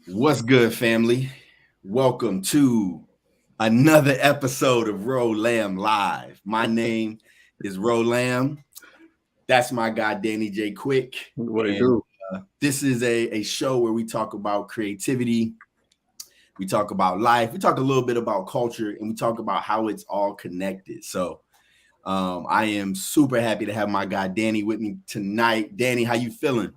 What's good, family? Welcome to another episode of Ro Lamb Live. My name is Ro Lamb. That's my guy, Danny J. Quick. What it And do? this is a show where we talk about creativity, we talk about life, we talk a little bit about culture, and we talk about how it's all connected. So I am super happy to have my guy, Danny, with me tonight. Danny, how you feeling?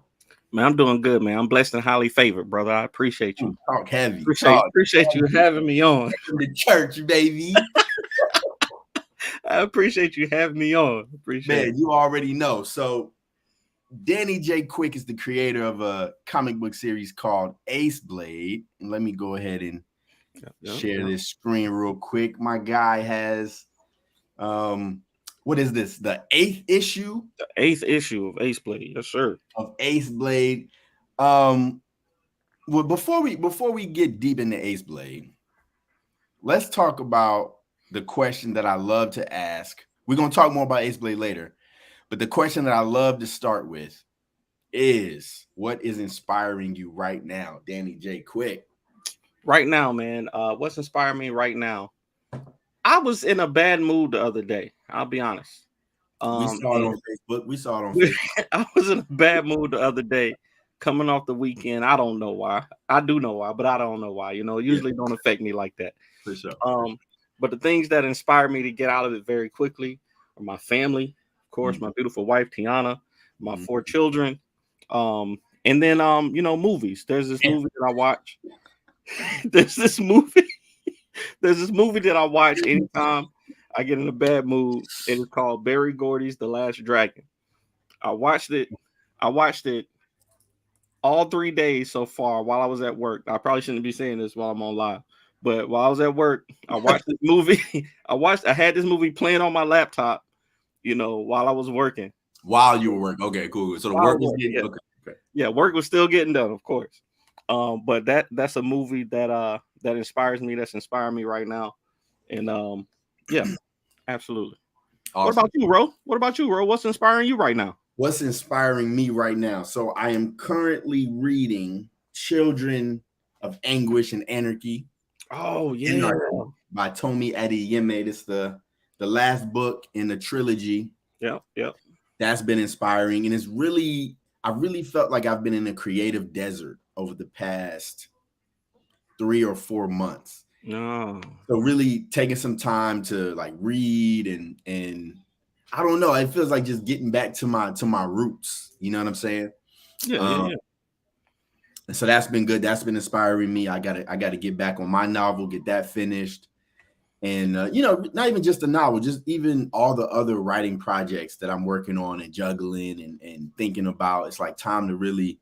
Man, I'm doing good, man. I'm blessed and highly favored, brother. I appreciate you. Talk heavy. Appreciate Talk appreciate you heavy. having me on. From the church, baby. I appreciate you having me on. Appreciate Man, you already know. So Danny J. Quick is the creator of a comic book series called Aceblade. And let me go ahead and share this screen real quick. My guy has what is this? The eighth issue? The eighth issue of Aceblade. Yes, sir. Of Aceblade. Well, before we get deep into Aceblade, let's talk about the question that I love to ask. We're gonna talk more about Aceblade later, but the question that I love to start with is, what is inspiring you right now, Danny J. Quick? Right now, man. What's inspiring me right now? I was in a bad mood the other day. I'll be honest. We saw it on Facebook. We saw it on Facebook. I was in a bad mood the other day, coming off the weekend. I don't know why. I do know why, but I don't know why. It usually don't affect me like that. For sure. But the things that inspire me to get out of it very quickly are my family, of course, my beautiful wife Tiana, my 4 children, and then movies. There's this movie that I watch. There's this movie that I watch anytime I get in a bad mood. It is called Barry Gordy's The Last Dragon. I watched it all 3 days so far while I was at work. I probably shouldn't be saying this while I'm on live, but while I was at work, I watched this movie. I had this movie playing on my laptop, while I was working. While you were working. Okay, cool. So the work was getting okay. Yeah, work was still getting done, of course. But that's a movie that inspires me, that's inspiring me right now. And yeah, absolutely. Awesome. What about you, Ro? What's inspiring you right now? What's inspiring me right now? So I am currently reading Children of Anguish and Anarchy. Oh, yeah. By Tomi Adeyemi. It's the last book in the trilogy. Yep. That's been inspiring. And I really felt like I've been in a creative desert over the past 3 or 4 months. No. So really taking some time to like read and I don't know. It feels like just getting back to my roots. You know what I'm saying? Yeah. And so that's been good. That's been inspiring me. I gotta get back on my novel, get that finished. And not even just the novel, just even all the other writing projects that I'm working on and juggling and thinking about. It's like time to really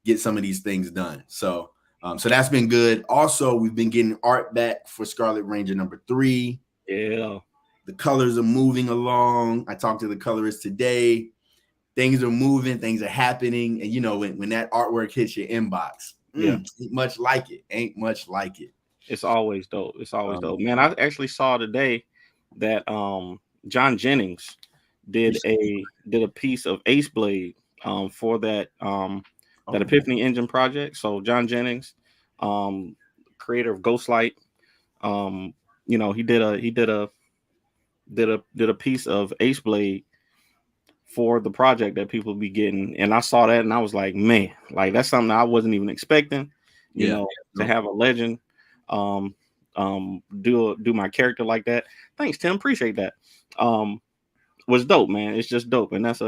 get some of these things done. So that's been good. Also, we've been getting art back for Scarlet Ranger #3. Yeah. The colors are moving along. I talked to the colorist today. Things are moving, things are happening. And when that artwork hits your inbox, ain't much like it. It's always dope. Dope. Man, I actually saw today that John Jennings did a piece of Aceblade for that Epiphany Engine project. So John Jennings, creator of Ghostlight, he did a piece of Aceblade for the project that people be getting, and I saw that and I was like, man, like that's something I wasn't even expecting, to have a legend do my character like that. Thanks, Tim. Appreciate that. Was dope, man. It's just dope, and that's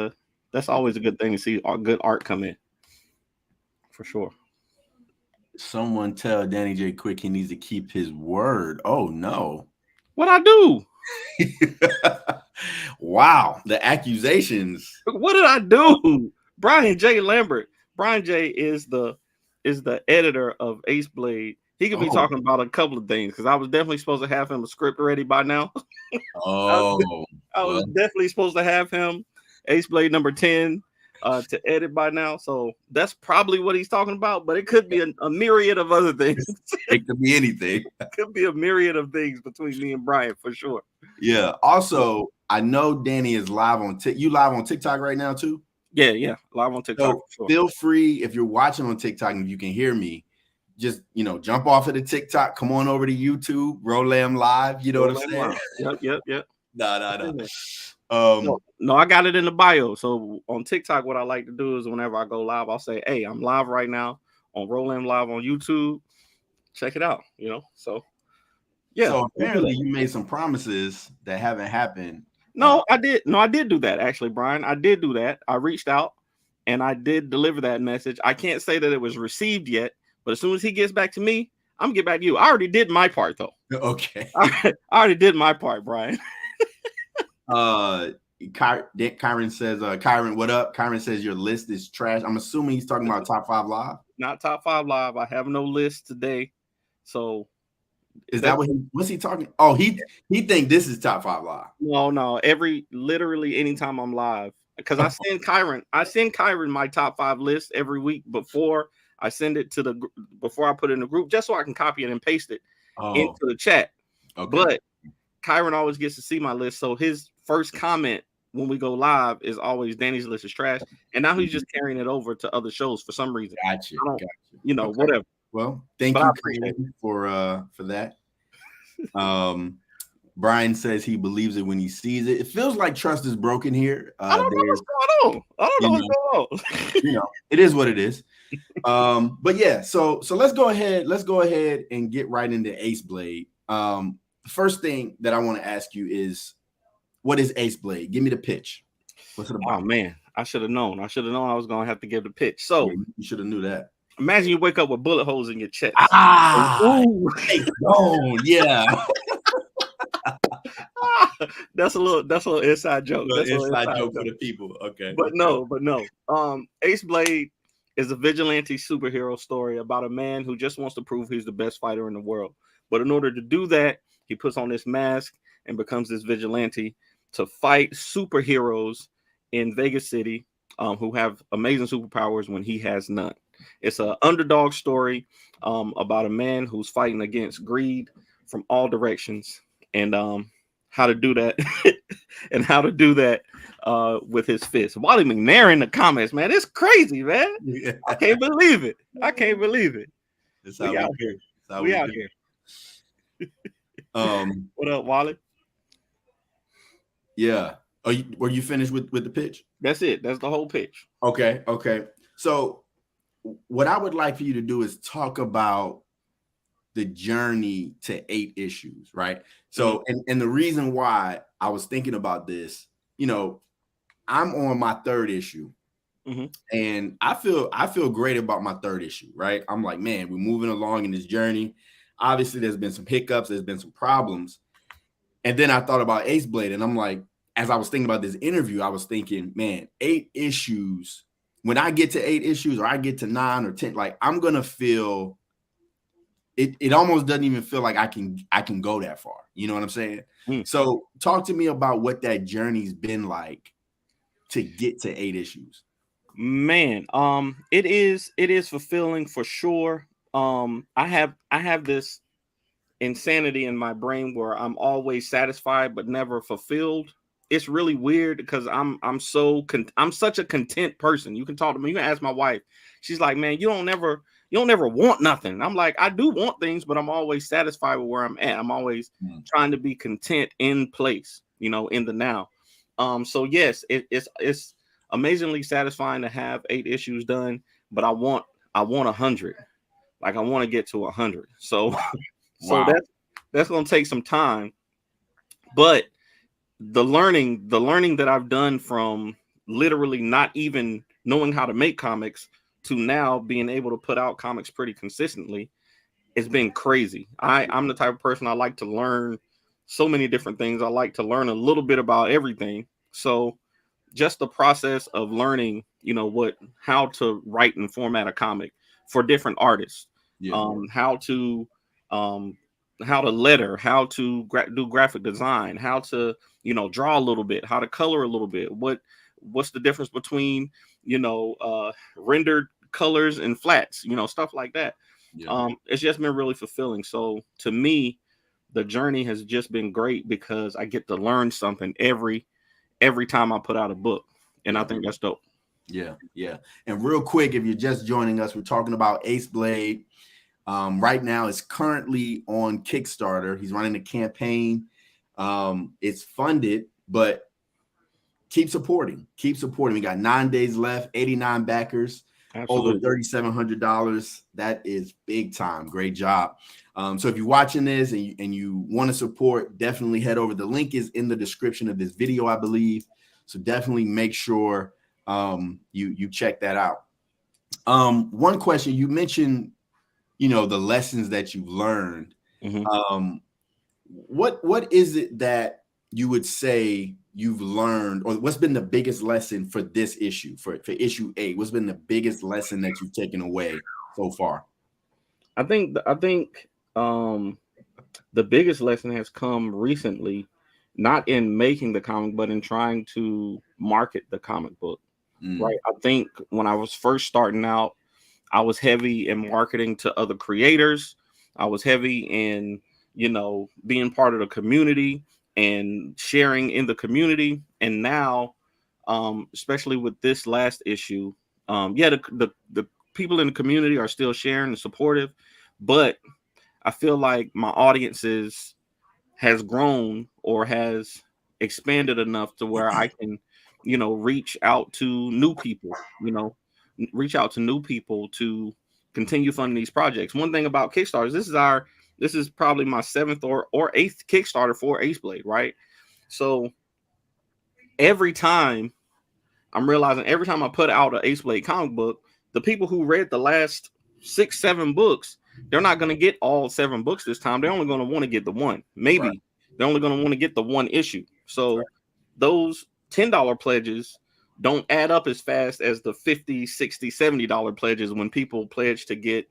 always a good thing to see good art come in. For sure. Someone tell Danny J. Quick he needs to keep his word. Oh no. What I do? Wow, the accusations. What did I do? Brian J. Lambert. Brian J. is the editor of Aceblade. He could be talking about a couple of things because I was definitely supposed to have him a script ready by now. I was definitely supposed to have him Aceblade #10 to edit by now. So that's probably what he's talking about, but it could be a myriad of other things. It could be anything. It could be a myriad of things between me and Brian for sure. Yeah. Also, I know Danny is live on you live on TikTok right now too? Yeah. Live on TikTok. So feel free, if you're watching on TikTok and you can hear me, just, you know, jump off of the TikTok, come on over to YouTube, Rolam Live. You know what I'm saying? Yep. No. I got it in the bio. So on TikTok, what I like to do is whenever I go live, I'll say, "Hey, I'm live right now on Rolam Live on YouTube. Check it out." You know, so yeah. So apparently you made some promises that haven't happened. No, I did. No, I did do that actually, Brian. I did do that. I reached out and I did deliver that message. I can't say that it was received yet, but as soon as he gets back to me, I'm gonna get back to you. I already did my part though. Okay. I already did my part, Brian. Kyron says, Kyron, what up? Kyron says your list is trash. I'm assuming he's talking about top 5 live. Not top 5 live. I have no list today. So is that what's he talking? Oh, he think this is top 5 live. No. Literally anytime I'm live, because I send Kyron my top 5 list every week before I send it to before I put it in the group, just so I can copy it and paste it into the chat. Okay. But Kyron always gets to see my list, so his first comment when we go live is always Danny's list is trash, and now he's just carrying it over to other shows for some reason. Gotcha. You know, whatever. Well, thank you for that. Brian says he believes it when he sees it. It feels like trust is broken here. I don't know what's going on. I don't know what's going on. You know, it is what it is. But yeah, so let's go ahead and get right into Aceblade. The first thing that I want to ask you is, what is Aceblade? Give me the pitch. What's it about? Oh man, I should have known. I was going to have to give the pitch. So you should have knew that. Imagine you wake up with bullet holes in your chest. Yeah. That's a little inside joke. That's an inside joke for the people. Okay. But no. Aceblade is a vigilante superhero story about a man who just wants to prove he's the best fighter in the world. But in order to do that, he puts on this mask and becomes this vigilante to fight superheroes in Vegas City who have amazing superpowers when he has none. It's an underdog story about a man who's fighting against greed from all directions, and how to do that with his fist. Wally McNair in the comments, man. It's crazy, man. Yeah. I can't believe it. That's how we out here. What up, Wally? Yeah. Were you finished with the pitch? That's it. That's the whole pitch. Okay. So what I would like for you to do is talk about the journey to 8 issues, right? So, and the reason why I was thinking about this, you know, I'm on my 3rd issue, and I feel great about my 3rd issue, right? I'm like, man, we're moving along in this journey. Obviously, there's been some hiccups, there's been some problems, and then I thought about Aceblade, and I'm like, as I was thinking about this interview, I was thinking, man, 8 issues. When I get to 8 issues, or I get to 9 or 10, like I'm gonna feel. It almost doesn't even feel like I can go that far. You know what I'm saying? So talk to me about what that journey's been like to get to 8 issues. Man, it is fulfilling for sure. I have this insanity in my brain where I'm always satisfied but never fulfilled. It's really weird because I'm such a content person. You can talk to me. You can ask my wife. She's like, man, you don't never want nothing. I'm like, I do want things, but I'm always satisfied with where I'm at. I'm always trying to be content in place, you know, in the now. So yes, it's amazingly satisfying to have 8 issues done, but I want 100. Like I want to get to 100. So, so that's going to take some time, but the learning that I've done from literally not even knowing how to make comics to now being able to put out comics pretty consistently, it's been crazy. I'm the type of person I like to learn so many different things. I like to learn a little bit about everything. So just the process of learning, you know, how to write and format a comic for different artists, how to letter, how to do graphic design, how to, you know, draw a little bit, how to color a little bit, what's the difference between, you know, rendered colors and flats, you know, stuff like that. It's just been really fulfilling. So to me, the journey has just been great because I get to learn something every time I put out a book, and I think that's dope. Yeah. And real quick, if you're just joining us, we're talking about Aceblade. Right now, it's currently on Kickstarter. He's running a campaign. It's funded, but keep supporting. Keep supporting. We got 9 days left, 89 backers, over Absolutely. $3,700. That is big time. Great job. So if you're watching this and you want to support, definitely head over. The link is in the description of this video, I believe. So definitely make sure you check that out. One question you mentioned, the lessons that you've learned. What is it that you would say you've learned, or what's been the biggest lesson for this issue, for issue 8? What's been the biggest lesson that you've taken away so far? I think the biggest lesson has come recently, not in making the comic, but in trying to market the comic book. Right. I think when I was first starting out, I was heavy in marketing to other creators. I was heavy in, being part of the community and sharing in the community. And now, especially with this last issue, the people in the community are still sharing and supportive, but I feel like my audiences has grown or has expanded enough to where I can, reach out to new people, to continue funding these projects. One thing about Kickstarters, this is probably my 7th or 8th Kickstarter for Aceblade, right? So every time I'm realizing every time I put out an Aceblade comic book, the people who read the last 6, 7 books, they're not going to get all 7 books this time. They're only going to want to get the one. Maybe Right. they're only going to want to get the one issue. So those $10 pledges don't add up as fast as the $50, $60, $70 pledges when people pledge to get,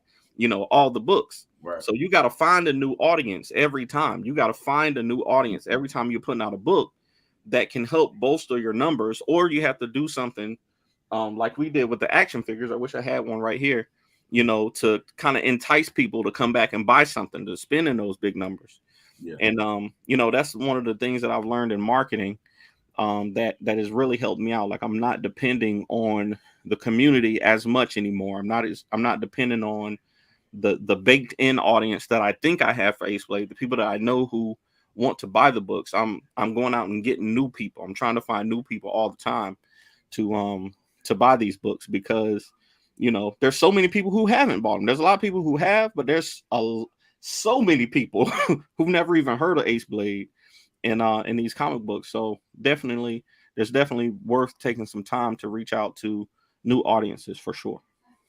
all the books. Right. So you got to find a new audience every time. You got to find a new audience every time you're putting out a book that can help bolster your numbers, or you have to do something like we did with the action figures. I wish I had one right here, to kind of entice people to come back and buy something, to spend in those big numbers. Yeah. And that's one of the things that I've learned in marketing that has really helped me out. Like, I'm not depending on the community as much anymore. I'm not dependent on the baked in audience that I think I have for Aceblade, the people that I know who want to buy the books. I'm going out and getting new people. I'm trying to find new people all the time to buy these books, because there's so many people who haven't bought them. There's a lot of people who have, but there's so many people who've never even heard of Aceblade in these comic books. So there's definitely worth taking some time to reach out to new audiences for sure.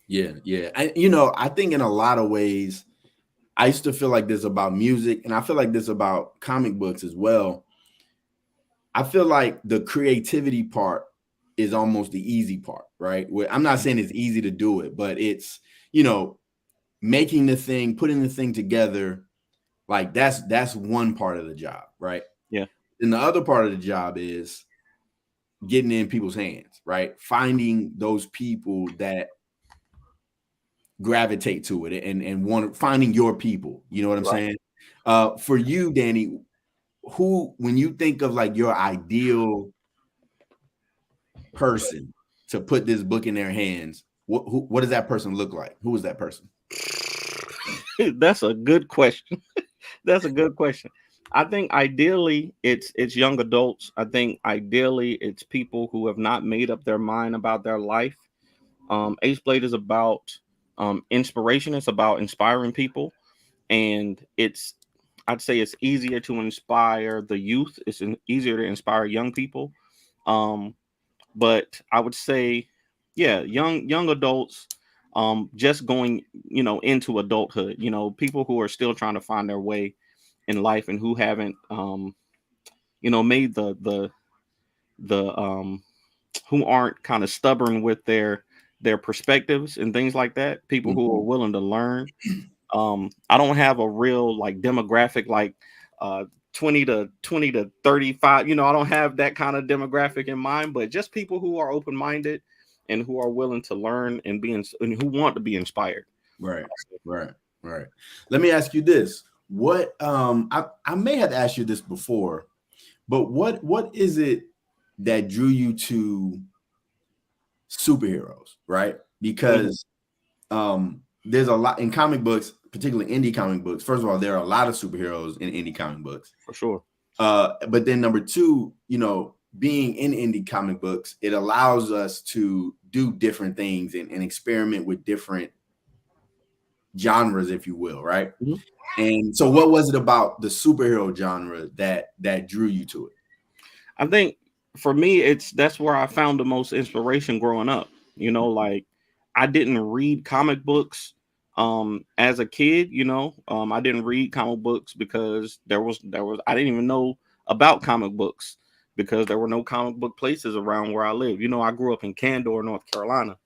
Yeah. I think in a lot of ways, I used to feel like this about music, and I feel like this about comic books as well. I feel like the creativity part is almost the easy part, right? I'm not saying it's easy to do it, but it's, making the thing, putting the thing together, like that's one part of the job, right? Yeah. And the other part of the job is getting in people's hands, right? Finding those people that gravitate to it and finding your people. You know what I'm saying? For you, Danny, when you think of like your ideal person to put this book in their hands, what does that person look like? Who is that person? That's a good question. That's a good question. I think ideally it's young adults. I think ideally it's people who have not made up their mind about their life. Aceblade is about inspiration. It's about inspiring people, and I'd say it's easier to inspire the youth. It's easier to inspire young people. But I would say, yeah, young adults, just going, into adulthood, people who are still trying to find their way in life and who haven't, made the who aren't kind of stubborn with their perspectives and things like that. People who are willing to learn. I don't have a real like demographic, like 20 to 35. I don't have that kind of demographic in mind, but just people who are open-minded and who are willing to learn and and who want to be inspired. Right. Let me ask you this. What I may have asked you this before, but what is it that drew you to superheroes, right? Because there's a lot in comic books. particularly indie comic books, first of all, there are a lot of superheroes in indie comic books. For sure. But then number two, being in indie comic books, it allows us to do different things and experiment with different genres, if you will, right? Mhm. And so what was it about the superhero genre that drew you to it? I think for me, that's where I found the most inspiration growing up. Like I didn't read comic books as a kid. I didn't read comic books because there was I didn't even know about comic books because there were no comic book places around where I live. I grew up in Candor, North Carolina,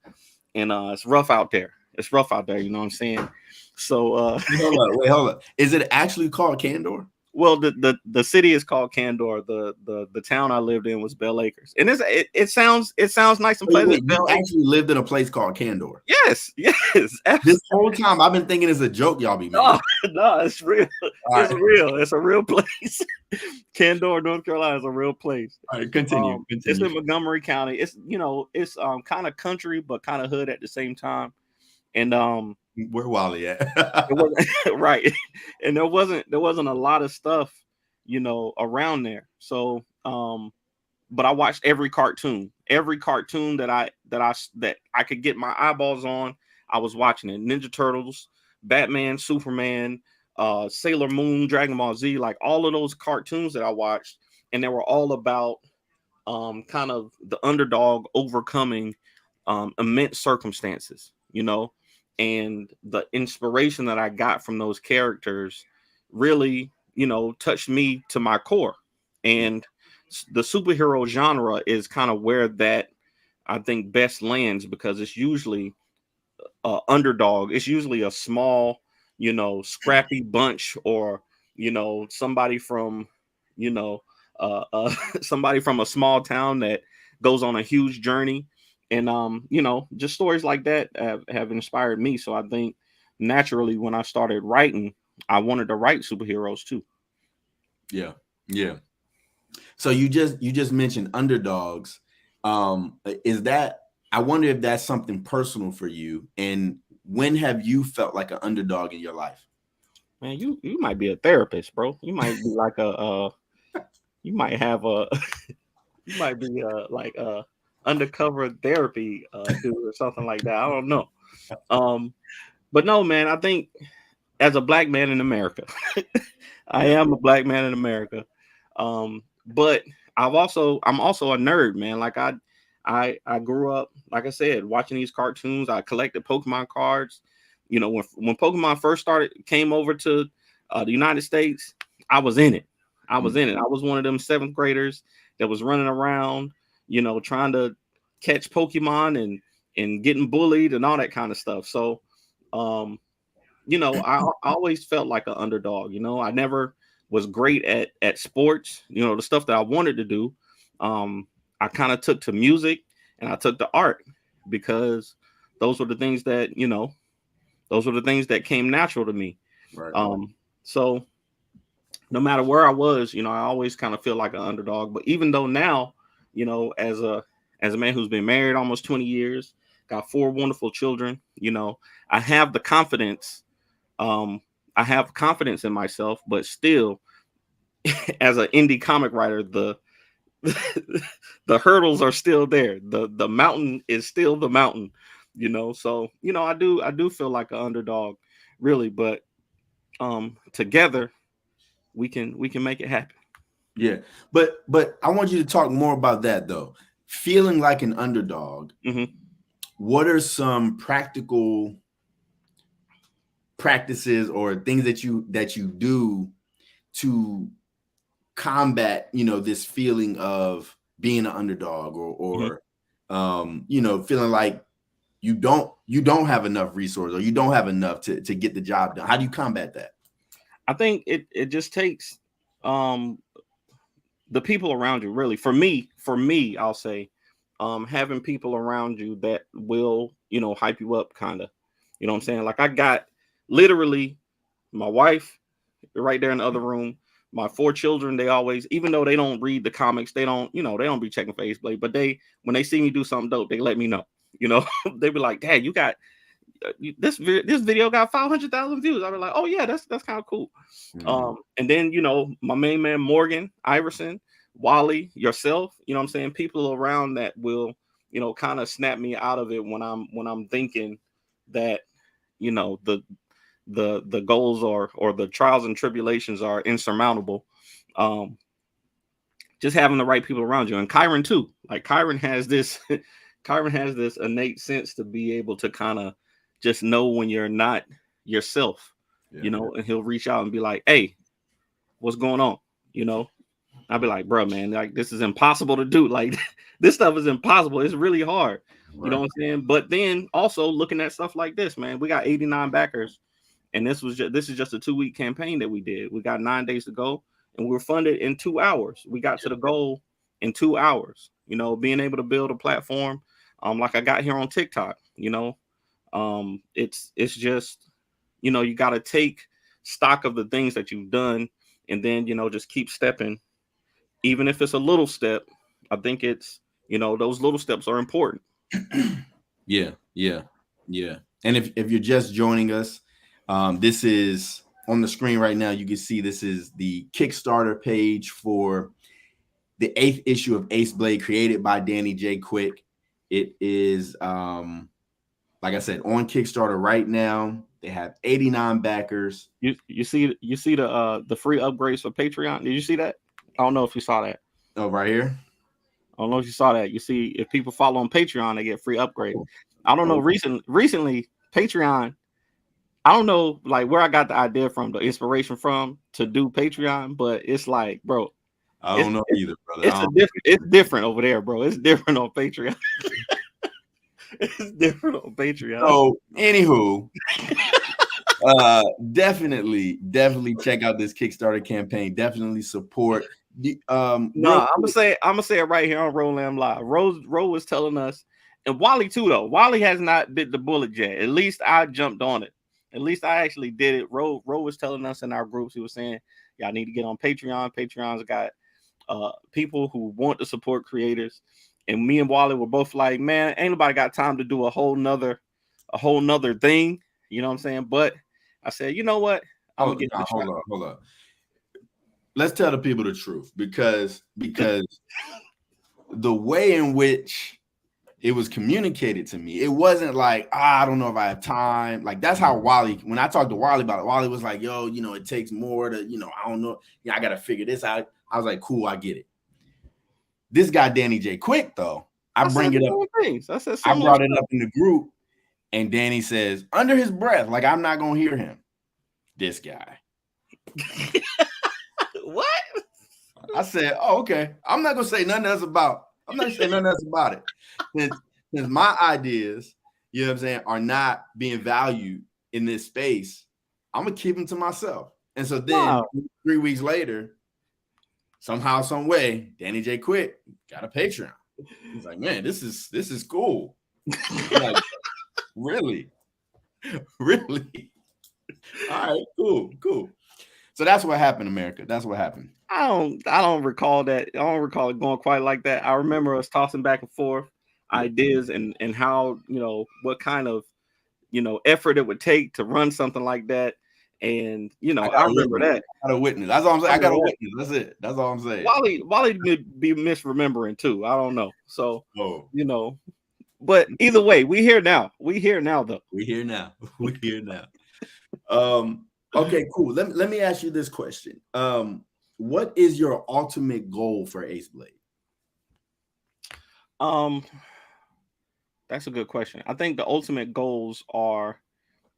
and it's rough out there. It's rough out there. You know what I'm saying? So hold up. Is it actually called Candor? Well, the city is called Candor. The town I lived in was Bell Acres, and it sounds nice and pleasant. Wait, you actually lived in a place called Candor? Yes. Absolutely. This whole time I've been thinking it's a joke y'all be making. No, it's real. All it's right. real. It's a real place. Candor, North Carolina, is a real place. All right, continue. It's in Montgomery County. It's it's kind of country but kind of hood at the same time, and where Wally at? Right, and there wasn't a lot of stuff around there. So but I watched every cartoon that I could get my eyeballs on. I was watching it. Ninja Turtles, Batman, Superman, Sailor Moon, Dragon Ball Z, like all of those cartoons that I watched, and they were all about kind of the underdog overcoming immense circumstances, and the inspiration that I got from those characters really, touched me to my core. And the superhero genre is kind of where that I think best lands, because it's usually underdog. It's usually a small, scrappy bunch, or somebody from somebody from a small town that goes on a huge journey. And just stories like that have inspired me. So I think naturally when I started writing, I wanted to write superheroes too. Yeah. So you just mentioned underdogs. Is that, I wonder if that's something personal for you, and when have you felt like an underdog in your life? Man, you might be a therapist, bro. You might be like you might have a you might be like a undercover therapy dude or something like that. I don't know. But no, man, I think as a black man in America, I am a black man in America. But I'm also a nerd, man. Like I grew up, like I said, watching these cartoons. I collected Pokemon cards. When Pokemon first came over to the United States, I was in it. I was one of them 7th graders that was running around, trying to catch Pokemon and getting bullied and all that kind of stuff. So, I always felt like an underdog. I never was great at sports, the stuff that I wanted to do. I kind of took to music and I took to art because those were the things that, came natural to me. Right. So no matter where I was, I always kind of feel like an underdog. But even though now, as a man who's been married almost 20 years, got 4 wonderful children, I have the confidence. I have confidence in myself, but still, as an indie comic writer, the hurdles are still there. The mountain is still the mountain, So, I do feel like an underdog, really, but together we can make it happen. Yeah. But I want you to talk more about that though. Feeling like an underdog. Mm-hmm. What are some practical practices or things that you do to combat, this feeling of being an underdog or feeling like you don't have enough resources or you don't have enough to get the job done? How do you combat that? I think it just takes the people around you, really. For me, I'll say having people around you that will, hype you up, kind of. You know what I'm saying? Like I got literally my wife right there in the other room, my 4 children. They always, even though they don't read the comics, they don't be checking Aceblade, but when they see me do something dope, they let me know. They be like, Dad, you got this video got 500,000 views. I was like, oh yeah, that's kind of cool. And then, you know, my main man Morgan Iverson, Wally, yourself, you know what I'm saying, people around that will, you know, kind of snap me out of it when I'm thinking that, you know, the goals or the trials and tribulations are insurmountable. Just having the right people around you, and Kyron too. Like Kyron has this Kyron has this innate sense to be able to kind of just know when you're not yourself, you know, and he'll reach out and be like, hey, what's going on? You know, I'll be like, bro, man, like this is impossible to do. Like this stuff is impossible. It's really hard. You know what I'm saying? But then also looking at stuff like this, man, we got 89 backers, and this is just a 2-week campaign that we did. We got 9 days to go, and we were funded in 2 hours. We got to the goal in 2 hours. You know, being able to build a platform, like I got here on TikTok. You know, it's just, you know, you got to take stock of the things that you've done, and then, you know, just keep stepping, even if it's a little step. I think it's, you know, those little steps are important. Yeah. And if you're just joining us, this is on the screen right now. You can see this is the Kickstarter page for the 8th issue of Aceblade, created by Danny J. Quick. It is, like I said, on Kickstarter right now. They have 89 backers. You see the free upgrades for Patreon. Did you see that? I don't know if you saw that. Oh, right here. I don't know if you saw that. You see, if people follow on Patreon, they get free upgrades. I don't know. Recently, Patreon, I don't know like where I got the idea from, the inspiration from to do Patreon, but it's like, bro, I don't know either, brother. It's different over there, bro. It's different on Patreon. It's different on Patreon. So, anywho, definitely check out this Kickstarter campaign. Definitely support. I'm gonna say it right here on Roland Live. Rose was telling us, and Wally too, though. Wally has not bit the bullet yet. At least I jumped on it. At least I actually did it. Ro was telling us in our groups, he was saying, y'all need to get on Patreon. Patreon's got people who want to support creators. And me and Wally were both like, man, ain't nobody got time to do a whole nother thing. You know what I'm saying? But I said, you know what? I'm gonna get hold on. Let's tell the people the truth, because the way in which it was communicated to me, it wasn't like, I don't know if I have time. Like that's how Wally, when I talked to Wally about it, Wally was like, yo, you know, it takes more to, you know, I don't know. Yeah, I got to figure this out. I was like, cool, I get it. This guy, Danny J. Quick, though, I brought it up in the group, and Danny says, under his breath, like, I'm not going to hear him. This guy. What? I said, oh, okay. I'm not going to say nothing else about it. Since my ideas, you know what I'm saying, are not being valued in this space, I'm going to keep them to myself. And so then 3 weeks later, somehow, some way, Danny J. Quick got a Patreon. He's like, man, this is cool. Like, really? All right, cool. So that's what happened, America. That's what happened. I don't recall that. I don't recall it going quite like that. I remember us tossing back and forth ideas and how, you know, what kind of, you know, effort it would take to run something like that. And, you know, I remember that. I got a witness. That's all I'm saying. I got a witness. That's it. That's all I'm saying. Wally would be misremembering too. I don't know. So, you know, but either way, we here now. Though. We here now. Okay, cool. Let me ask you this question. What is your ultimate goal for Aceblade? That's a good question. I think the ultimate goals are,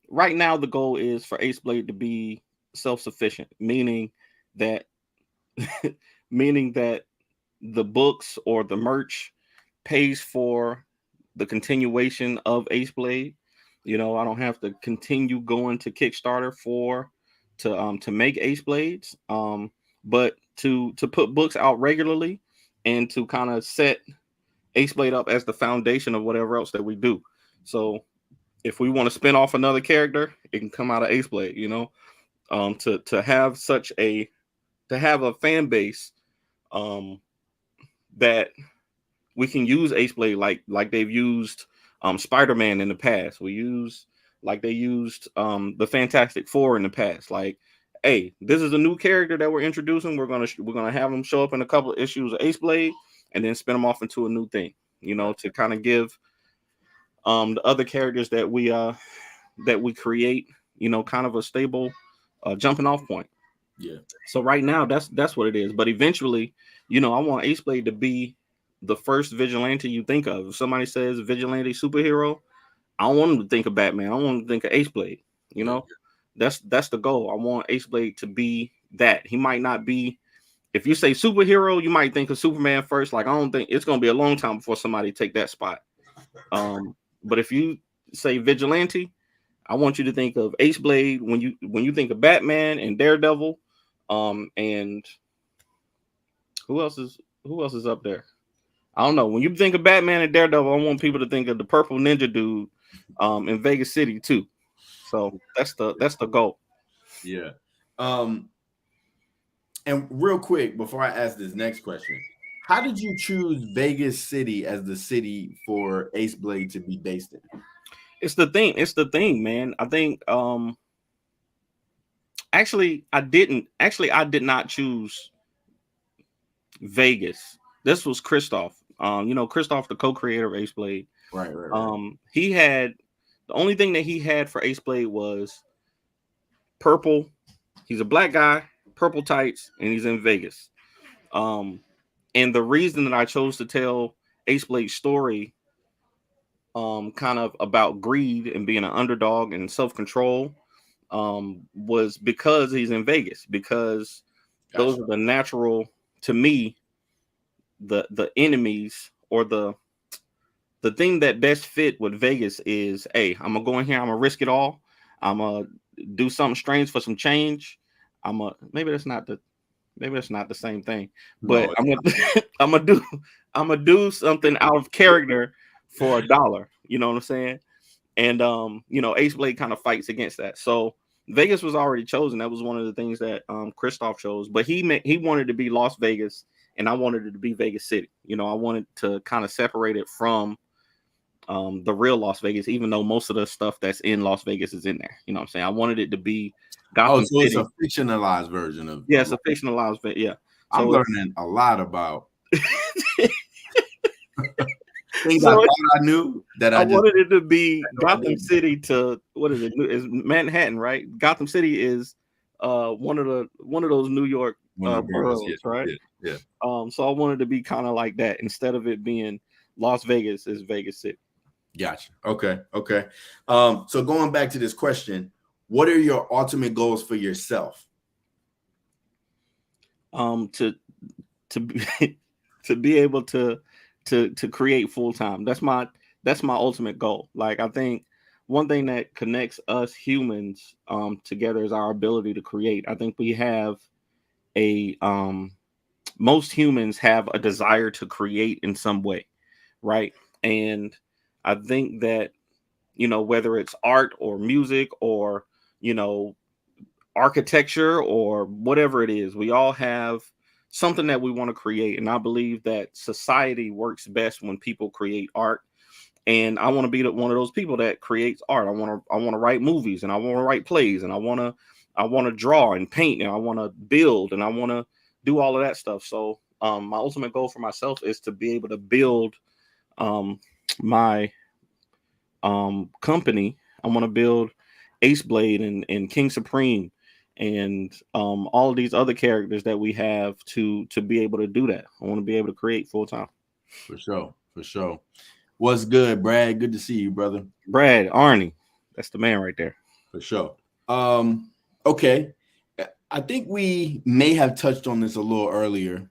right now, the goal is for Aceblade to be self-sufficient, meaning that the books or the merch pays for the continuation of Aceblade. You know, I don't have to continue going to Kickstarter to make Aceblades, but to put books out regularly and to kind of set Aceblade up as the foundation of whatever else that we do. So if we want to spin off another character, it can come out of Aceblade, you know, to have a fan base that we can use Aceblade like they've used Spider-Man in the past. We use like they used the Fantastic Four in the past. Like, hey, this is a new character that we're introducing. We're gonna have them show up in a couple of issues of Aceblade, and then spin them off into a new thing. To kind of give the other characters that we create, kind of a stable jumping off point. Yeah. So right now, that's what it is. But eventually, I want Aceblade to be the first vigilante you think of. If somebody says vigilante superhero, I don't want them to think of Batman. I want them to think of Aceblade. That's the goal. I want Aceblade to be that. He might not be. If you say superhero, you might think of Superman first. Like, I don't think it's going to be a long time before somebody take that spot. But if you say vigilante, I want you to think of Aceblade when you think of Batman and Daredevil, and who else is up there? I don't know. When you think of Batman and Daredevil, I want people to think of the Purple Ninja dude, in Vegas City too. So that's the goal. Yeah. And real quick, before I ask this next question, how did you choose Vegas City as the city for Aceblade to be based in? It's the thing, man. I think actually I did not choose Vegas. This was Christoph. Christoph, the co-creator of Aceblade. Right. He had the only thing that he had for Aceblade was purple. He's a black guy, purple tights, and he's in Vegas. And the reason that I chose to tell Aceblade's story, kind of about greed and being an underdog and self-control, was because he's in Vegas. Because those are the natural, to me, the enemies, or the thing that best fit with Vegas is, hey, I'm gonna go in here, I'm gonna risk it all, I'm gonna do something strange for some change. Maybe that's not the same thing, but no, I'm gonna do something out of character for $1. You know what I'm saying? And Aceblade kind of fights against that. So Vegas was already chosen. That was one of the things that Christoph chose. But he wanted to be Las Vegas, and I wanted it to be Vegas City. I wanted to kind of separate it from the real Las Vegas, even though most of the stuff that's in Las Vegas is in there. You know what I'm saying? I wanted it to be Gotham so City. It's a fictionalized version of. Yeah, it's a fictionalized. Yeah, so I'm learning a lot about things I thought I knew. I wanted it to be Gotham City to, what is it? Is Manhattan, right? Gotham City is one of those New York boroughs, right? Yeah. So I wanted to be kind of like that. Instead of it being Las Vegas, is Vegas City. Gotcha. Okay. So going back to this question, what are your ultimate goals for yourself? To be able to create full time. That's my ultimate goal. Like, I think one thing that connects us humans together is our ability to create. I think we have most humans have a desire to create in some way, right? And I think that, whether it's art or music or, architecture or whatever it is, we all have something that we want to create. And I believe that society works best when people create art. And I want to be one of those people that creates art. I want to write movies, and I want to write plays, and I want to draw and paint, and I want to build, and I want to do all of that stuff. So my ultimate goal for myself is to be able to build my company. I want to build Aceblade and King Supreme and all of these other characters that we have to be able to do that. I want to be able to create full time. For sure. What's good, Brad? Good to see you, brother. Brad, Arnie, that's the man right there. For sure. Okay. I think we may have touched on this a little earlier,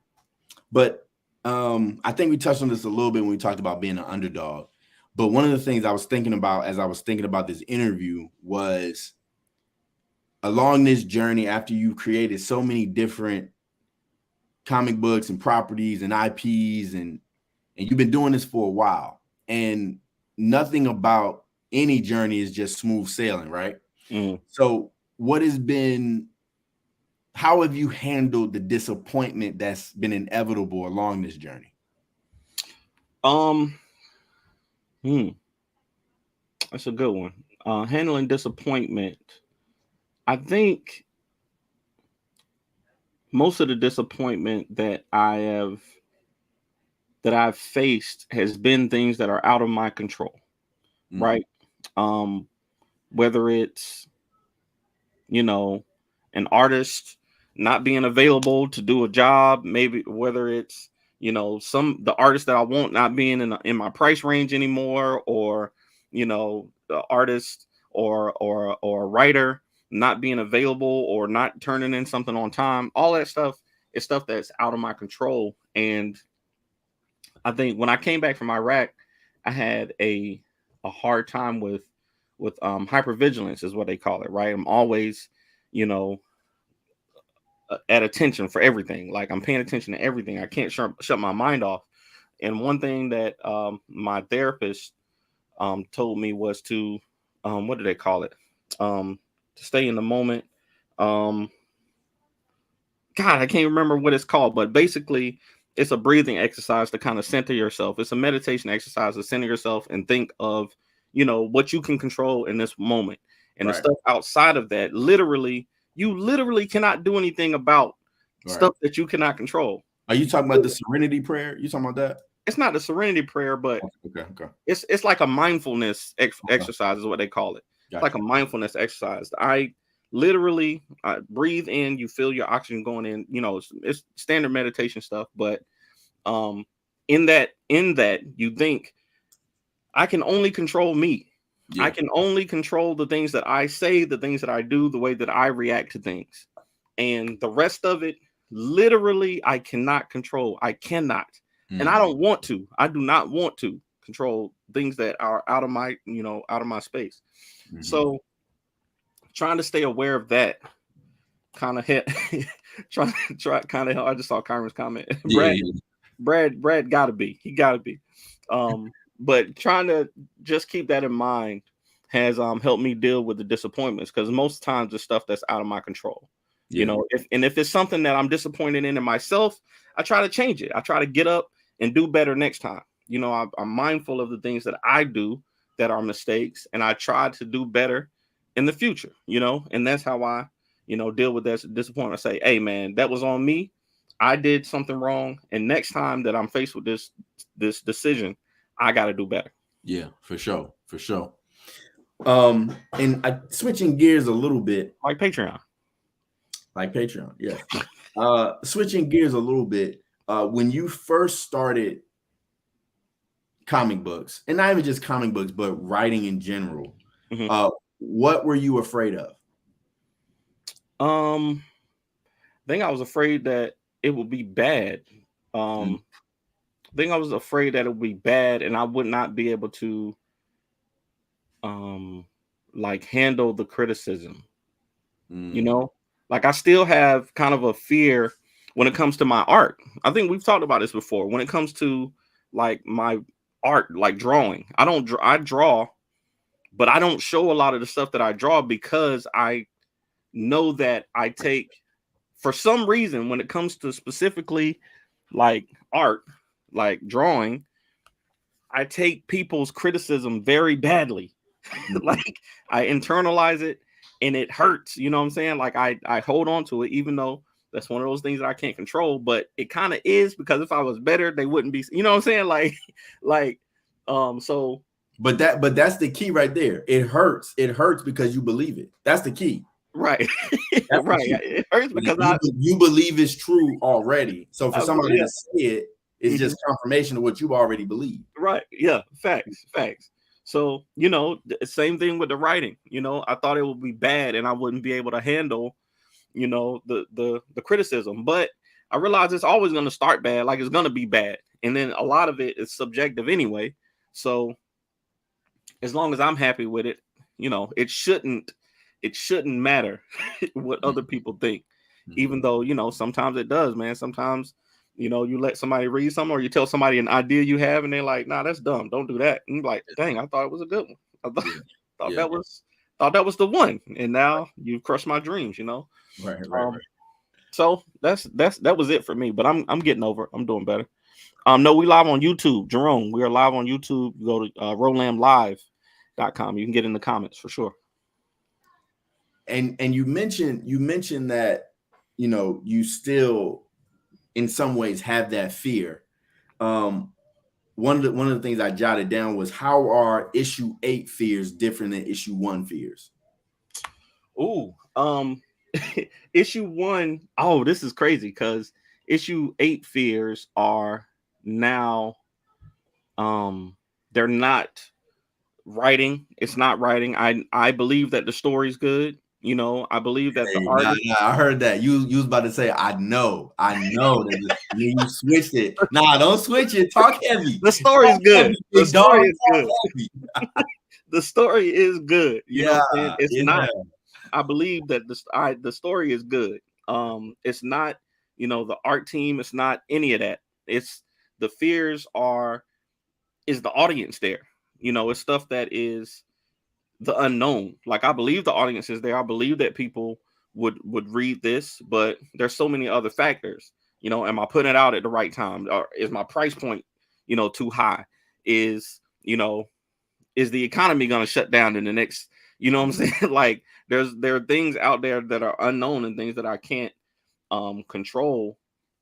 but I think we touched on this a little bit when we talked about being an underdog. But one of the things I was thinking about as I was thinking about this interview was, along this journey, after you've created so many different comic books and properties and IPs, and you've been doing this for a while, and nothing about any journey is just smooth sailing, right? So how have you handled the disappointment that's been inevitable along this journey? That's a good one. Handling disappointment. I think most of the disappointment that I've faced has been things that are out of my control, right? Um, whether it's, you know, an artist not being available to do a job, maybe whether it's, the artist that I want not being in my price range anymore, or, the artist or a writer not being available or not turning in something on time. All that stuff is stuff that's out of my control. And I think when I came back from Iraq, I had a hard time with hypervigilance, is what they call it, right? I'm always, you know, at attention for everything. Like, I'm paying attention to everything. I can't shut my mind off. And one thing that my therapist told me was to, what do they call it? To stay in the moment. God, I can't remember what it's called, but basically it's a breathing exercise to kind of center yourself. It's a meditation exercise to center yourself and think of, what you can control in this moment. And the stuff outside of that, you literally cannot do anything about stuff that you cannot control. Are you talking about the serenity prayer? You talking about that? It's not the serenity prayer, but it's like a mindfulness exercise is what they call it. It's like a mindfulness exercise. I breathe in, you feel your oxygen going in, it's standard meditation stuff. But in that you think, I can only control me. I can only control the things that I say, the things that I do, the way that I react to things. And the rest of it, literally, I cannot control. I cannot. And I don't want to. I do not want to control things that are out of my, out of my space. So trying to stay aware of that kind of hit. try kind of. I just saw Kyron's comment. Brad gotta be. He gotta be. But trying to just keep that in mind has helped me deal with the disappointments, because most times it's stuff that's out of my control. If it's something that I'm disappointed in myself, I try to change it. I try to get up and do better next time. I'm mindful of the things that I do that are mistakes, and I try to do better in the future, and that's how I, deal with that disappointment. I say, hey man, that was on me. I did something wrong. And next time that I'm faced with this decision, I got to do better. Yeah, for sure. For sure. And switching gears a little bit. Like Patreon. Yeah. Switching gears a little bit. When you first started comic books, and not even just comic books, but writing in general, what were you afraid of? I think I was afraid that it would be bad. I think I was afraid that it would be bad and I would not be able to handle the criticism. Like, I still have kind of a fear when it comes to my art. I think we've talked about this before. When it comes to like my art, like drawing, I draw, but I don't show a lot of the stuff that I draw, because I know that I take, for some reason, when it comes to specifically like art, like drawing, I take people's criticism very badly. Like, I internalize it and it hurts. You know what I'm saying? Like, I hold on to it, even though that's one of those things that I can't control, but it kind of is, because if I was better, they wouldn't be, you know what I'm saying? So. But that's the key right there. It hurts. It hurts because you believe it. That's the key. Right. Right. It hurts because you believe it's true already. So for somebody to say it, it's just confirmation of what you already believe. Right. Yeah. Facts. So, same thing with the writing. I thought it would be bad and I wouldn't be able to handle, the criticism. But I realized it's always going to start bad. Like, it's going to be bad. And then a lot of it is subjective anyway. So as long as I'm happy with it, it shouldn't matter what other people think, even though, sometimes it does, man. Sometimes, you let somebody read something, or you tell somebody an idea you have and they're like, nah, that's dumb. Don't do that. And you're like, dang, I thought it was a good one. I thought that was the one. And now you've crushed my dreams, Right. So that was it for me, but I'm getting over it. I'm doing better. No, we live on YouTube. Jerome, we are live on YouTube. Go to Roland Live, You can get in the comments for sure. And you mentioned that, you know, you still in some ways have that fear. One of the things I jotted down was, how are issue 8 fears different than issue 1 fears? Ooh, issue 1. Oh, this is crazy because issue 8 fears are now, they're not writing. It's not writing. I believe that the story's good. You know, I believe that the artist. I heard that you was about to say, I know that you switched it. Nah, don't switch it. Talk heavy. The story's good. The story is good. The story is good. You know what I'm saying? It's not. I believe that the story is good. It's not, you know, the art team. It's not any of that. It's the fears is the audience there. You know, it's stuff that is the unknown. Like, I believe the audience is there. I believe that people would read this, but there's so many other factors. You know, am I putting it out at the right time? Or is my price point, you know, too high? Is the economy going to shut down in the next, you know what I'm saying? Like, there are things out there that are unknown and things that I can't control,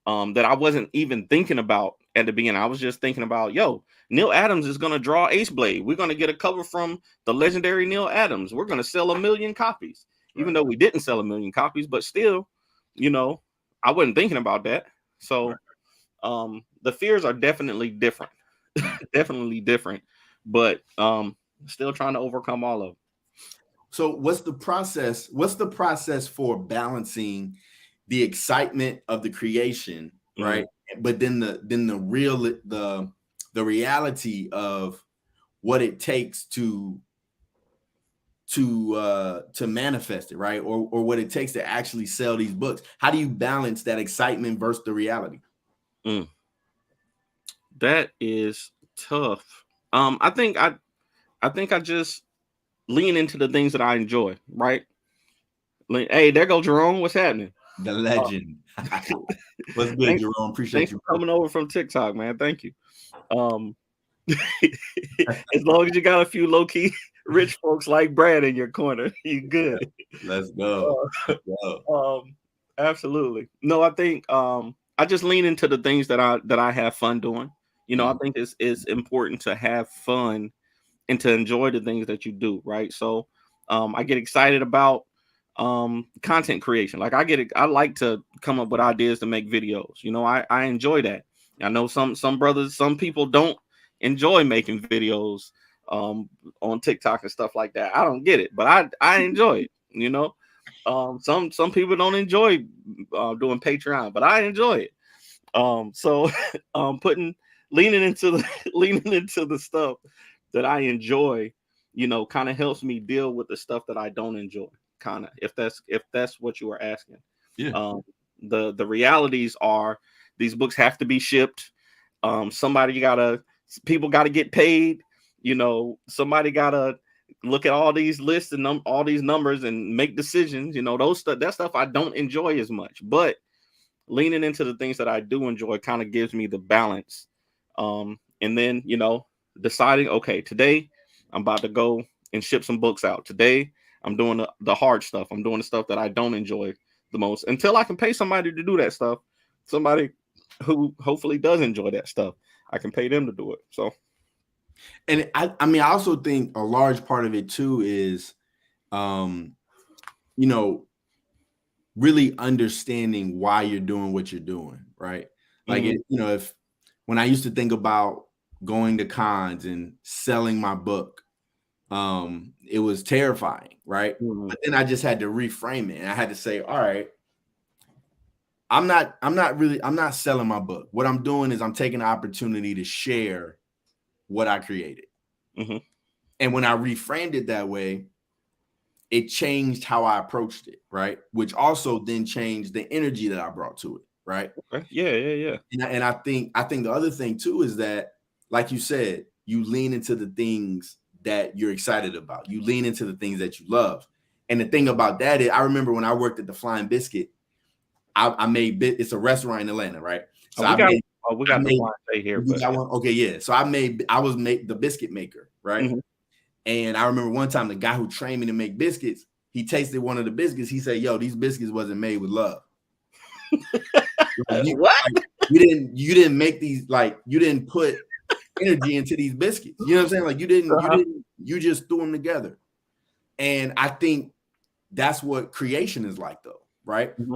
that I wasn't even thinking about at the beginning. I was just thinking about, Neil Adams is going to draw Aceblade. We're going to get a cover from the legendary Neil Adams. We're going to sell 1 million copies, even though we didn't sell 1 million copies, but still, you know, I wasn't thinking about that. So the fears are definitely different, definitely different, but still trying to overcome all of them. So what's the process? What's the process for balancing the excitement of the creation, right? But then the reality of what it takes to manifest it, right? Or what it takes to actually sell these books. How do you balance that excitement versus the reality? That is tough. I think I just lean into the things that I enjoy, right? Hey, there goes Jerome. What's happening? The legend. What's good, Jerome? Appreciate you coming over from TikTok, man. Thank you. As long as you got a few low-key rich folks like Brad in your corner, you good. Let's go. Absolutely. No, I think I just lean into the things that I have fun doing. You know, I think it's important to have fun and to enjoy the things that you do, right? So I get excited about content creation. Like, I like to come up with ideas to make videos. You know, I enjoy that. I know some people don't enjoy making videos on TikTok and stuff like that. I don't get it, but I enjoy it. You know, some people don't enjoy doing Patreon, but I enjoy it. So leaning into the stuff that I enjoy, you know, kind of helps me deal with the stuff that I don't enjoy. Kind of, if that's what you were asking. Yeah. The realities are, these books have to be shipped. People gotta get paid. You know, somebody gotta look at all these lists and all these numbers and make decisions. You know, that stuff I don't enjoy as much. But leaning into the things that I do enjoy kind of gives me the balance. And then, you know, deciding, okay, today I'm about to go and ship some books out. Today I'm doing the hard stuff. I'm doing the stuff that I don't enjoy the most, until I can pay somebody to do that stuff. Somebody who hopefully does enjoy that stuff, I can pay them to do it. So, and I mean, I also think a large part of it too is, you know, really understanding why you're doing what you're doing, right? Like, you know, when I used to think about going to cons and selling my book, it was terrifying, right? But then I just had to reframe it, and I had to say, all right, I'm not selling my book. What I'm doing is I'm taking the opportunity to share what I created. And when I reframed it that way, it changed how I approached it, right? Which also then changed the energy that I brought to it, right? Okay. Yeah. And I think the other thing too is that, like you said, you lean into the things that you're excited about. You lean into the things that you love. And the thing about that is, I remember when I worked at the Flying Biscuit, I made it's a restaurant in Atlanta, right? So we got the wine here. Okay, yeah. So I was the biscuit maker, right? And I remember one time the guy who trained me to make biscuits, he tasted one of the biscuits. He said, "Yo, these biscuits wasn't made with love. What? You didn't make these, like, you didn't put energy into these biscuits. You know what I'm saying? Like, you just threw them together." And I think that's what creation is like, though, right? Mm-hmm.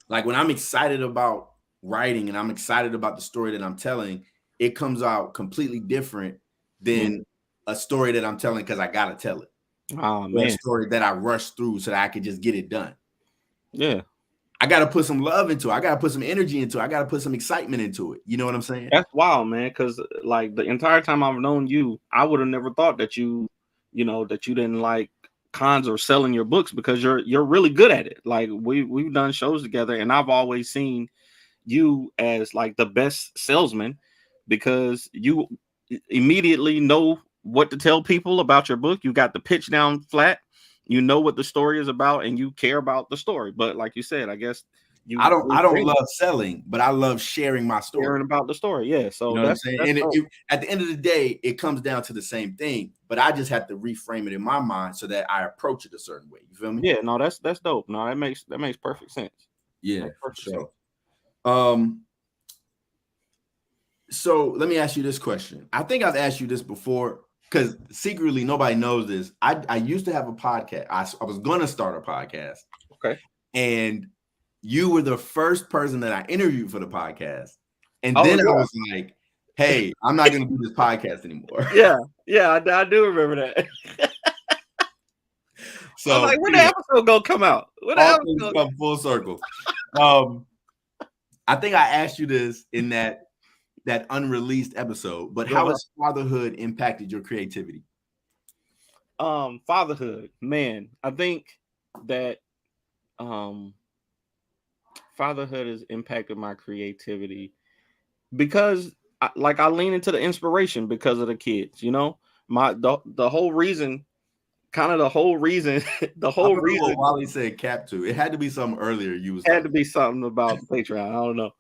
Like, when I'm excited about writing and I'm excited about the story that I'm telling, it comes out completely different than a story that I'm telling because I gotta tell it. Oh man, a story that I rush through so that I can just get it done. Yeah. I got to put some love into it. I got to put some energy into it. I got to put some excitement into it. You know what I'm saying? That's wild, man. Because like the entire time I've known you, I would have never thought that you didn't like cons or selling your books, because you're really good at it. Like we've done shows together, and I've always seen you as like the best salesman, because you immediately know what to tell people about your book. You got the pitch down flat. You know what the story is about, and you care about the story. But like you said, I guess I don't love selling, but I love sharing my story. Sharing about the story, yeah. So you know what I'm saying. And at the end of the day, it comes down to the same thing. But I just have to reframe it in my mind so that I approach it a certain way. You feel me? Yeah. No, that's dope. No, that makes perfect sense. Yeah, for sure. So let me ask you this question. I think I've asked you this before, because secretly nobody knows this. I used to have a podcast. I was going to start a podcast. Okay. And you were the first person that I interviewed for the podcast. And then I was like, hey, I'm not going to do this podcast anymore. Yeah, I do remember that. So I'm like, when the episode gonna come out? When the episode come full circle. I think I asked you this in that unreleased episode, but how has fatherhood impacted your creativity? Fatherhood, man, I think that fatherhood has impacted my creativity because I lean into the inspiration because of the kids. You know, the whole reason. Wally said cap to it had to be something earlier. Had to be something about Patreon. I don't know.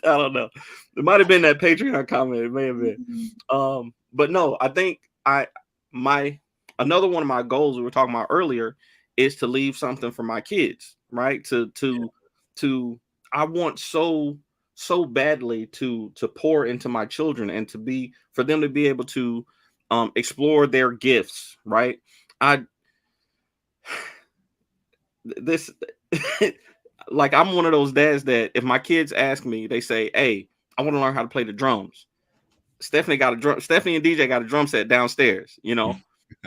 I don't know. It might have been that Patreon comment. It may have been. But no, I think another one of my goals we were talking about earlier is to leave something for my kids, right? I want so badly to pour into my children and for them to be able to explore their gifts, right? Like, I'm one of those dads that if my kids ask me, they say, "Hey, I want to learn how to play the drums." Stephanie and DJ got a drum set downstairs, you know,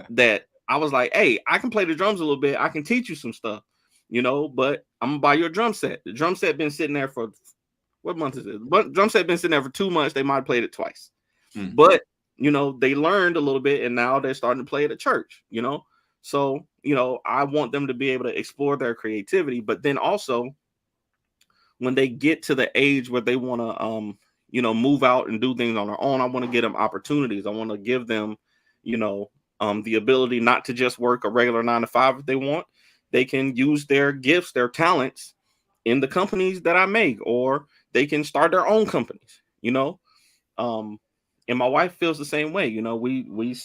that I was like, "Hey, I can play the drums a little bit. I can teach you some stuff, you know, but I'm gonna buy you a drum set." The drum set been sitting there for, what month is it? But drum set been sitting there for 2 months. They might have played it twice, but you know, they learned a little bit and now they're starting to play it at church, you know? So, you know, I want them to be able to explore their creativity, but then also when they get to the age where they want to, move out and do things on their own, I want to give them opportunities. I want to give them, the ability not to just work a regular 9-to-5 if they want. They can use their gifts, their talents in the companies that I make, or they can start their own companies, you know? And my wife feels the same way. You know, we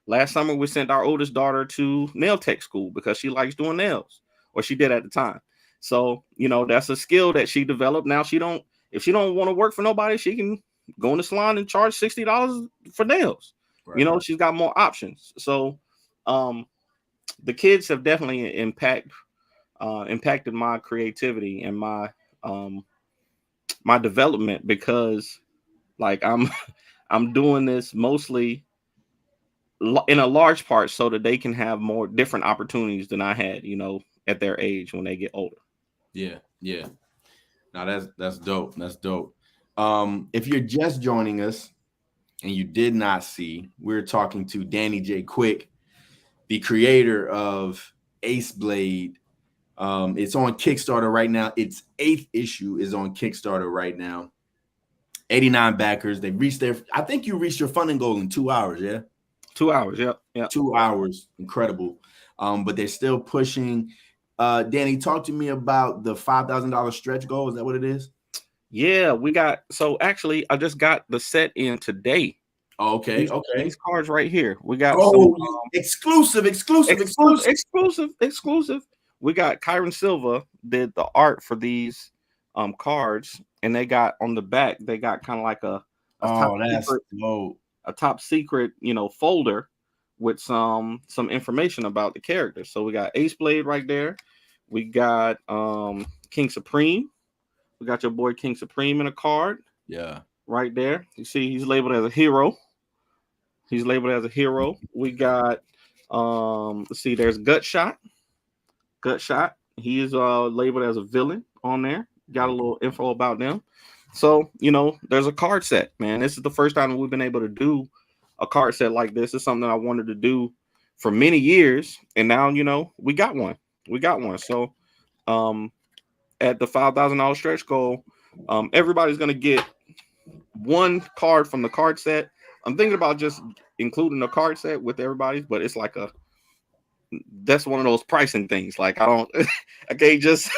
last summer we sent our oldest daughter to nail tech school because she likes doing nails, or she did at the time. So, you know, that's a skill that she developed. Now if she don't want to work for nobody, she can go in the salon and charge $60 for nails. Right. You know, she's got more options. So the kids have definitely impacted my creativity and my development, because like I'm doing this mostly in a large part so that they can have more different opportunities than I had, you know, at their age when they get older. Yeah. Now that's dope. That's dope. If you're just joining us and you did not see, we're talking to Danny J. Quick, the creator of Aceblade. It's on Kickstarter right now. Its 8th issue is on Kickstarter right now. 89 backers. They reached I think you reached your funding goal in 2 hours. Yeah. 2 hours. Yeah. 2 hours. Incredible. But they're still pushing. Danny, talk to me about the $5,000 stretch goal. Is that what it is? Yeah, actually I just got the set in today. Okay, okay. These cards right here. We got some Oh, exclusive. exclusive. We got Kyron Silva did the art for these cards, and they got on the back, they got kind of like a top Oh, that's secret, dope. a top secret, folder with some information about the characters. So we got Aceblade right there. We got King Supreme. We got your boy King Supreme in a card. Yeah. Right there. You see he's labeled as a hero. He's labeled as a hero. We got let's see, there's Gutshot. He is labeled as a villain on there. Got a little info about them. So, there's a card set, man. This is the first time we've been able to do a card set like this. It's something I wanted to do for many years. And now, we got one. So at the $5,000 stretch goal, everybody's gonna get one card from the card set. I'm thinking about just including the card set with everybody's, but it's like that's one of those pricing things. Like I can't just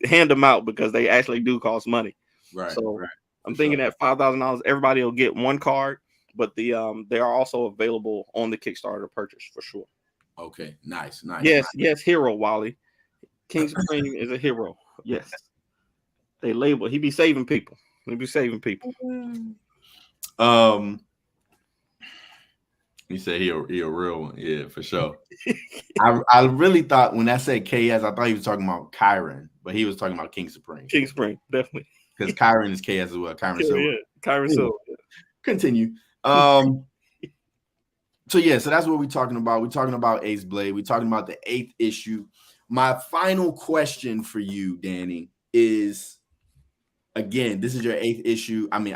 hand them out because they actually do cost money. Right. So right, I'm thinking at $5,000, everybody will get one card, but they are also available on the Kickstarter purchase for sure. Okay, nice. Yes, hero Wally. King Supreme is a hero. Yes. They label. He be saving people. You said he a real one, yeah, for sure. I really thought when I said KS, I thought he was talking about Kyron, but he was talking about King Supreme. King Supreme, definitely. Because Kyron is KS as well. Kyron Silver. Yeah, Kyron Silver. Continue. So that's what we're talking about. We're talking about Aceblade. We're talking about the 8th issue. My final question for you, Danny, is again, this is your 8th issue. I mean,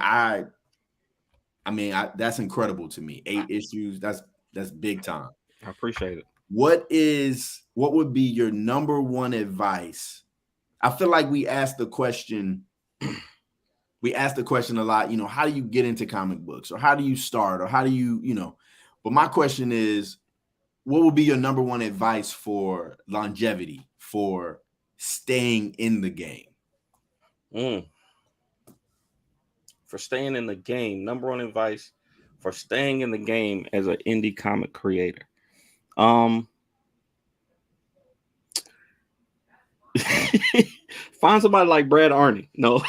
that's incredible to me. 8 issues, that's big time. I appreciate it. What would be your number one advice? I feel like we asked the question a lot, how do you get into comic books, or how do you start, or how do you, but my question is, what would be your number one advice for longevity, for staying in the game? For staying in the game, number one advice for staying in the game as an indie comic creator. Find somebody like Brad Arney. No,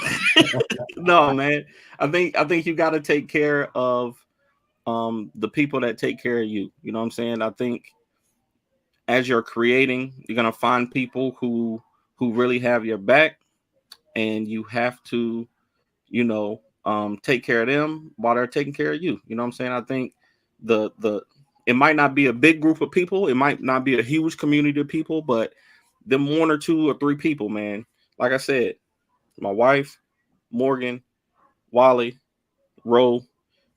no, man. I think you got to take care of the people that take care of you. You know what I'm saying? I think as you're creating, you're gonna find people who really have your back, and you have to, take care of them while they're taking care of you. You know what I'm saying? I think it might not be a big group of people, it might not be a huge community of people, but them 1 or 2 or 3 people, man. Like I said, my wife, Morgan, Wally, Ro,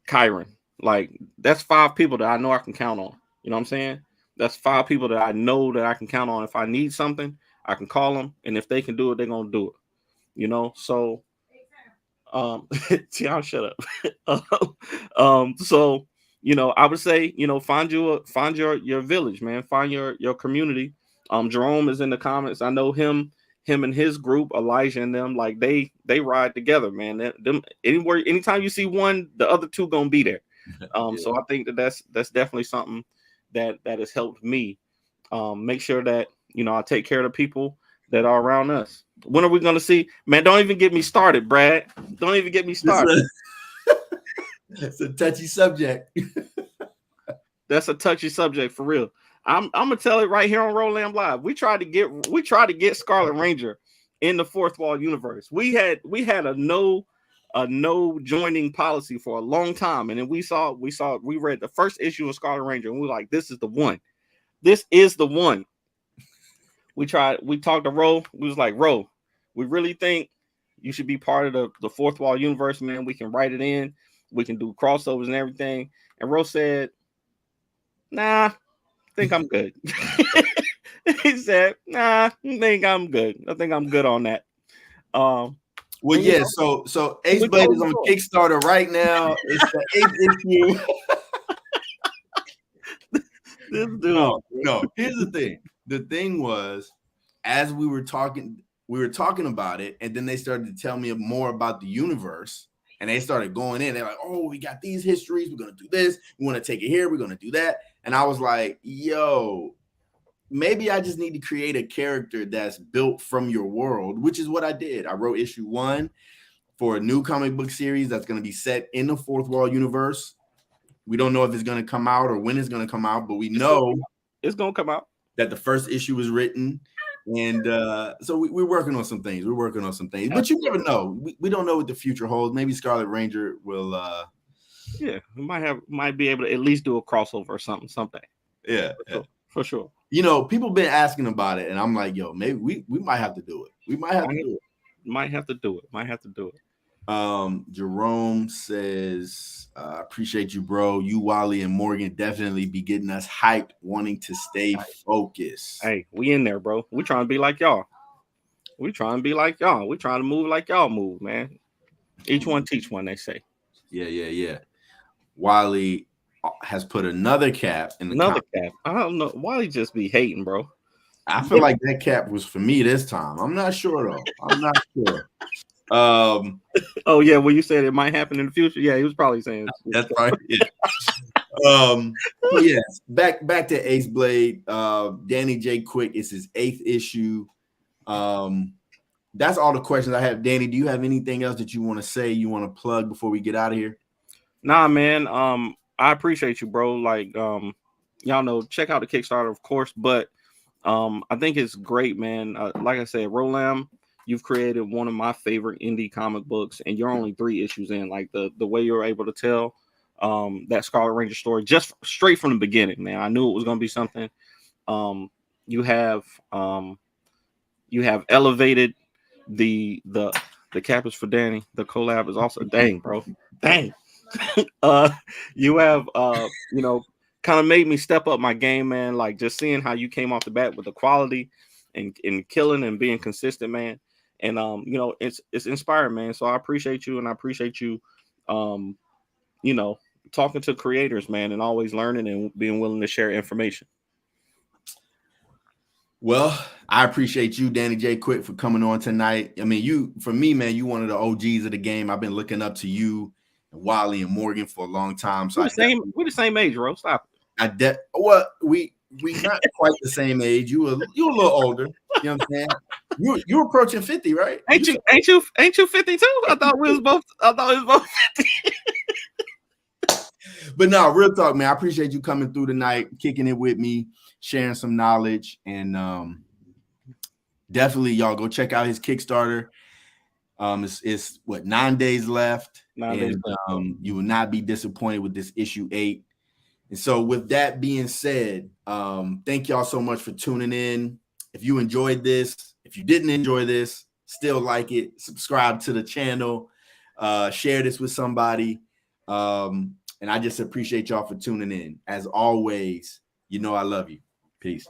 Kyron. Like that's 5 people that I know I can count on. You know what I'm saying? That's 5 people that I know that I can count on. If I need something, I can call them, and if they can do it, they're gonna do it. So Tiana, shut up. So I would say, find your village, man. Find your community. Jerome is in the comments. I know him and his group, Elijah and them, like they ride together, man. Anytime you see one, the other 2 gonna be there. So I think that's definitely something that has helped me make sure that I take care of the people that are around us. When are we going to see? Man, don't even get me started, Brad. Don't even get me started. It's a touchy subject. That's a touchy subject for real. I'm gonna tell it right here on Roland Live. We tried to get Scarlet Ranger in the Fourth Wall universe. We had a no joining policy for a long time, and then we read the first issue of Scarlet Ranger, and we were like, this is the one. This is the one. We talked to Ro. We was like, Ro, we really think you should be part of the Fourth Wall universe, man. We can write it in. We can do crossovers and everything. And Ro said, nah, I think I'm good. He said, nah, I think I'm good. I think I'm good on that. Well, yeah, so Aceblade is on Kickstarter right now. It's the 8th issue. This dude. No, here's the thing. The thing was, as we were talking about it, and then they started to tell me more about the universe. And they started going in. They're like, oh, we got these histories. We're going to do this. We want to take it here. We're going to do that. And I was like, yo, maybe I just need to create a character that's built from your world, which is what I did. I wrote issue 1 for a new comic book series that's going to be set in the Fourth Wall universe. We don't know if it's going to come out or when it's going to come out, but we know it's going to come out. That the first issue was written. And so we're working on some things. But you never know. We don't know what the future holds. Maybe Scarlet Ranger will. Yeah, we might be able to at least do a crossover or something someday. Yeah, for sure. You know, people been asking about it, and I'm like, yo, maybe we might have to do it. We might have to do it. Might have to do it. Jerome says, appreciate you, bro. You, Wally, and Morgan definitely be getting us hyped, wanting to stay focused. Hey, we in there, bro. We trying to be like y'all. We trying to move like y'all move, man. Each one teach one, they say. Yeah. Wally has put another cap in the cap. I don't know. Wally just be hating, bro. I feel like that cap was for me this time. I'm not sure though. I'm not sure. Oh yeah, well you said it might happen in the future. Yeah, he was probably saying that's right. Yeah. Yes, back to Aceblade. Danny J. Quick is his 8th issue. That's all the questions I have. Danny, do you have anything else that you want to say, you want to plug before we get out of here? Nah, man. I appreciate you, bro. Like, y'all know, check out the Kickstarter, of course, but I think it's great, man. Like I said, Rolam, you've created one of my favorite indie comic books, and you're only 3 issues in. Like the way you're able to tell that Scarlet Ranger story just straight from the beginning, man. I knew it was going to be something. You have elevated the cap is for Danny. The collab is also dang, bro. Dang. You have kind of made me step up my game, man. Like just seeing how you came off the bat with the quality and killing and being consistent, man. And it's inspiring, man. So I appreciate you, and I appreciate you talking to creators, man, and always learning and being willing to share information. Well, I appreciate you, Danny J. Quick, for coming on tonight. I mean, for me, man, you one of the OGs of the game. I've been looking up to you, and Wally and Morgan for a long time. So we're the same age, bro. Stop it. We not quite the same age. You a little older. You know what I'm saying? You're approaching 50, right? Ain't you 52? I thought we was both 50. But no, real talk, man. I appreciate you coming through tonight, kicking it with me, sharing some knowledge, and definitely y'all go check out his Kickstarter. It's what 9 days left. 9 days left. You will not be disappointed with this issue 8. And so with that being said, thank y'all so much for tuning in. If you enjoyed this, if you didn't enjoy this, still like it, subscribe to the channel, share this with somebody. And I just appreciate y'all for tuning in. As always, you know I love you. Peace.